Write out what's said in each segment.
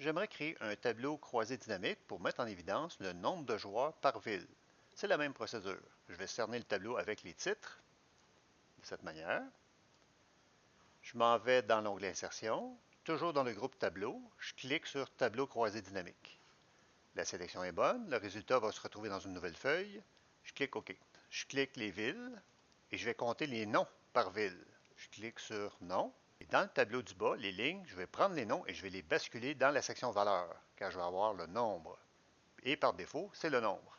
J'aimerais créer un tableau croisé dynamique pour mettre en évidence le nombre de joueurs par ville. C'est la même procédure. Je vais cerner le tableau avec les titres, de cette manière. Je m'en vais dans l'onglet Insertion. Toujours dans le groupe Tableau, je clique sur Tableau croisé dynamique. La sélection est bonne, le résultat va se retrouver dans une nouvelle feuille. Je clique OK. Je clique les villes et je vais compter les noms par ville. Je clique sur Nom. Et dans le tableau du bas, les lignes, je vais prendre les noms et je vais les basculer dans la section Valeurs, car je vais avoir le nombre. Et par défaut, c'est le nombre.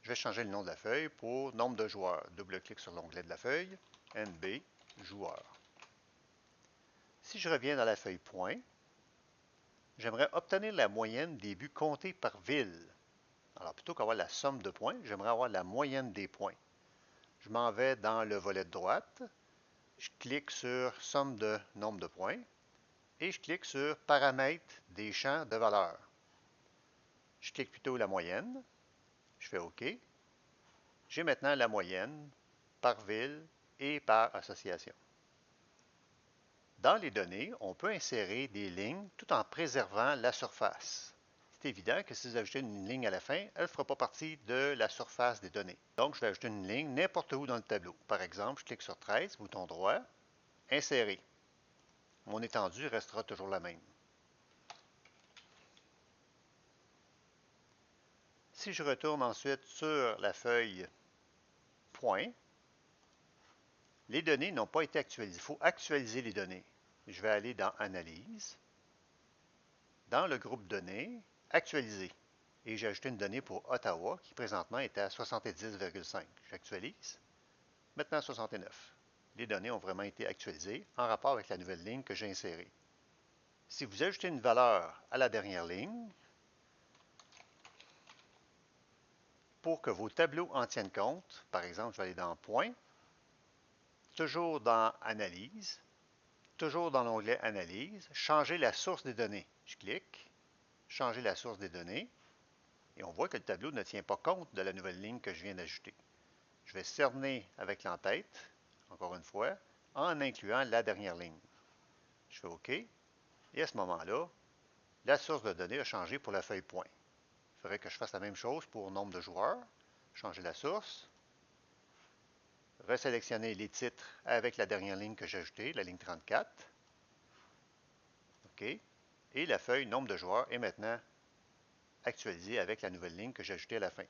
Je vais changer le nom de la feuille pour nombre de joueurs. Double-clic sur l'onglet de la feuille, NB, joueurs. Si je reviens dans la feuille Points, j'aimerais obtenir la moyenne des buts comptés par ville. Alors, plutôt qu'avoir la somme de points, j'aimerais avoir la moyenne des points. Je m'en vais dans le volet de droite, je clique sur Somme de nombre de points et je clique sur Paramètres des champs de valeur. Je clique plutôt la moyenne, je fais OK. J'ai maintenant la moyenne par ville et par association. Dans les données, on peut insérer des lignes tout en préservant la surface. C'est évident que si vous ajoutez une ligne à la fin, elle ne fera pas partie de la surface des données. Donc, je vais ajouter une ligne n'importe où dans le tableau. Par exemple, je clique sur 13, bouton droit, Insérer. Mon étendue restera toujours la même. Si je retourne ensuite sur la feuille Point, les données n'ont pas été actualisées. Il faut actualiser les données. Je vais aller dans Analyse, dans le groupe Données, Actualiser. Et j'ai ajouté une donnée pour Ottawa qui présentement est à 70,5. J'actualise. Maintenant 69. Les données ont vraiment été actualisées en rapport avec la nouvelle ligne que j'ai insérée. Si vous ajoutez une valeur à la dernière ligne, pour que vos tableaux en tiennent compte, par exemple, je vais aller dans Point, toujours dans Analyse, toujours dans l'onglet Analyse, changer la source des données. Je clique, changer la source des données, et on voit que le tableau ne tient pas compte de la nouvelle ligne que je viens d'ajouter. Je vais cerner avec l'entête, encore une fois, en incluant la dernière ligne. Je fais OK, et à ce moment-là, la source de données a changé pour la feuille Point. Il faudrait que je fasse la même chose pour nombre de joueurs, changer la source, resélectionner les titres avec la dernière ligne que j'ai ajoutée, la ligne 34. OK. Et la feuille nombre de joueurs est maintenant actualisée avec la nouvelle ligne que j'ai ajoutée à la fin.